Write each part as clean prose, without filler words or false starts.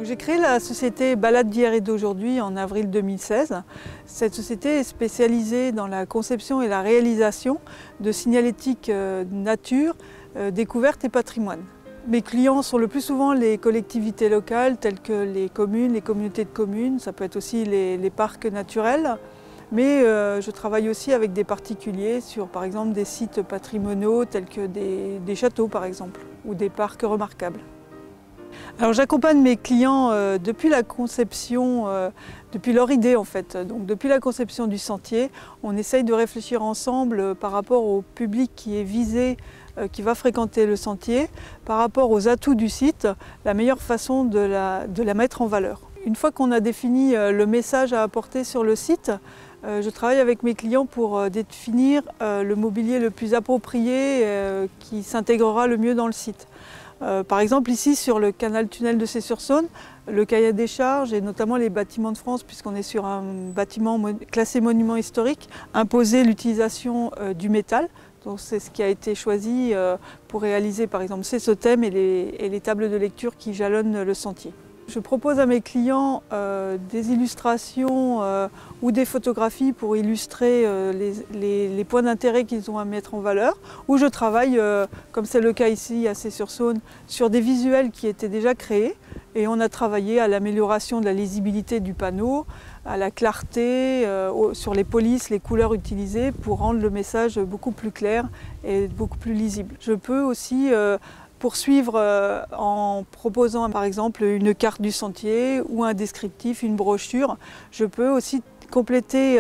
J'ai créé la société Balades d'hier et d'aujourd'hui en avril 2016. Cette société est spécialisée dans la conception et la réalisation de signalétique nature, découverte et patrimoine. Mes clients sont le plus souvent les collectivités locales telles que les communes, les communautés de communes, ça peut être aussi les parcs naturels. Mais je travaille aussi avec des particuliers sur par exemple des sites patrimoniaux tels que des châteaux par exemple ou des parcs remarquables. Alors j'accompagne mes clients depuis la conception, depuis leur idée en fait. Donc depuis la conception du sentier, on essaye de réfléchir ensemble par rapport au public qui est visé, qui va fréquenter le sentier, par rapport aux atouts du site, la meilleure façon de la mettre en valeur. Une fois qu'on a défini le message à apporter sur le site, je travaille avec mes clients pour définir le mobilier le plus approprié qui s'intégrera le mieux dans le site. Par exemple ici sur le canal tunnel de Cey-sur-Saône, le cahier des charges et notamment les bâtiments de France, puisqu'on est sur un bâtiment classé monument historique, imposait l'utilisation du métal. Donc c'est ce qui a été choisi pour réaliser par exemple ces totems et les tables de lecture qui jalonnent le sentier. Je propose à mes clients des illustrations ou des photographies pour illustrer les points d'intérêt qu'ils ont à mettre en valeur, ou je travaille, comme c'est le cas ici à Cey-sur-Saône, sur des visuels qui étaient déjà créés et on a travaillé à l'amélioration de la lisibilité du panneau, à la clarté, sur les polices, les couleurs utilisées pour rendre le message beaucoup plus clair et beaucoup plus lisible. Je peux aussi poursuivre en proposant par exemple une carte du sentier ou un descriptif, une brochure. Je peux aussi compléter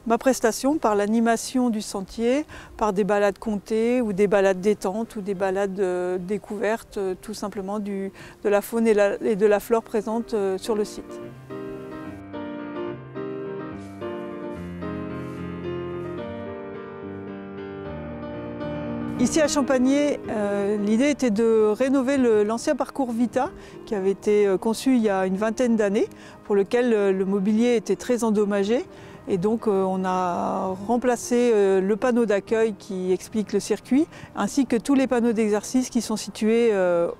ma prestation par l'animation du sentier, par des balades comptées ou des balades détente ou des balades découvertes tout simplement de la faune et de la flore présente sur le site. Ici à Champagné, l'idée était de rénover l'ancien parcours Vita qui avait été conçu il y a une vingtaine d'années, pour lequel le mobilier était très endommagé. Et donc on a remplacé le panneau d'accueil qui explique le circuit, ainsi que tous les panneaux d'exercice qui sont situés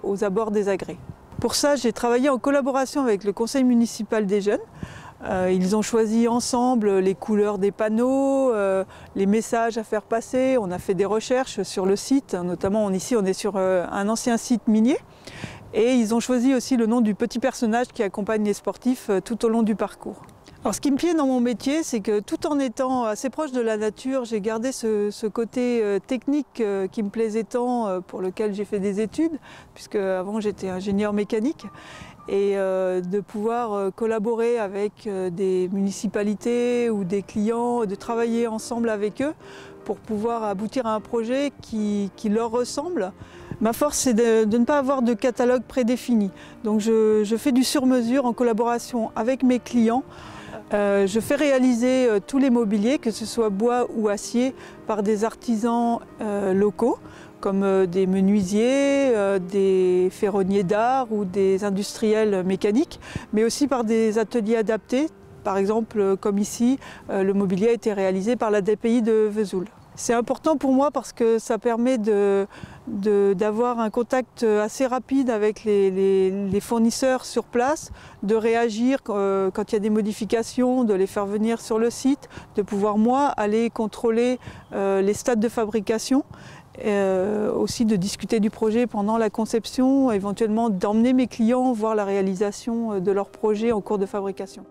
aux abords des agrès. Pour ça, j'ai travaillé en collaboration avec le conseil municipal des jeunes. Ils ont choisi ensemble les couleurs des panneaux, les messages à faire passer. On a fait des recherches sur le site, notamment ici on est sur un ancien site minier. Et ils ont choisi aussi le nom du petit personnage qui accompagne les sportifs tout au long du parcours. Alors ce qui me plaît dans mon métier, c'est que tout en étant assez proche de la nature, j'ai gardé ce côté technique qui me plaisait tant, pour lequel j'ai fait des études, puisque avant j'étais ingénieur mécanique. Et de pouvoir collaborer avec des municipalités ou des clients, de travailler ensemble avec eux pour pouvoir aboutir à un projet qui leur ressemble. Ma force, c'est de ne pas avoir de catalogue prédéfini. Donc je fais du sur-mesure en collaboration avec mes clients. Je fais réaliser tous les mobiliers, que ce soit bois ou acier, par des artisans locaux, comme des menuisiers, des ferronniers d'art ou des industriels mécaniques, mais aussi par des ateliers adaptés. Par exemple, comme ici, le mobilier a été réalisé par la DPI de Vesoul. C'est important pour moi parce que ça permet d'avoir un contact assez rapide avec les fournisseurs sur place, de réagir quand il y a des modifications, de les faire venir sur le site, de pouvoir moi aller contrôler les stades de fabrication, aussi de discuter du projet pendant la conception, éventuellement d'emmener mes clients voir la réalisation de leur projet en cours de fabrication.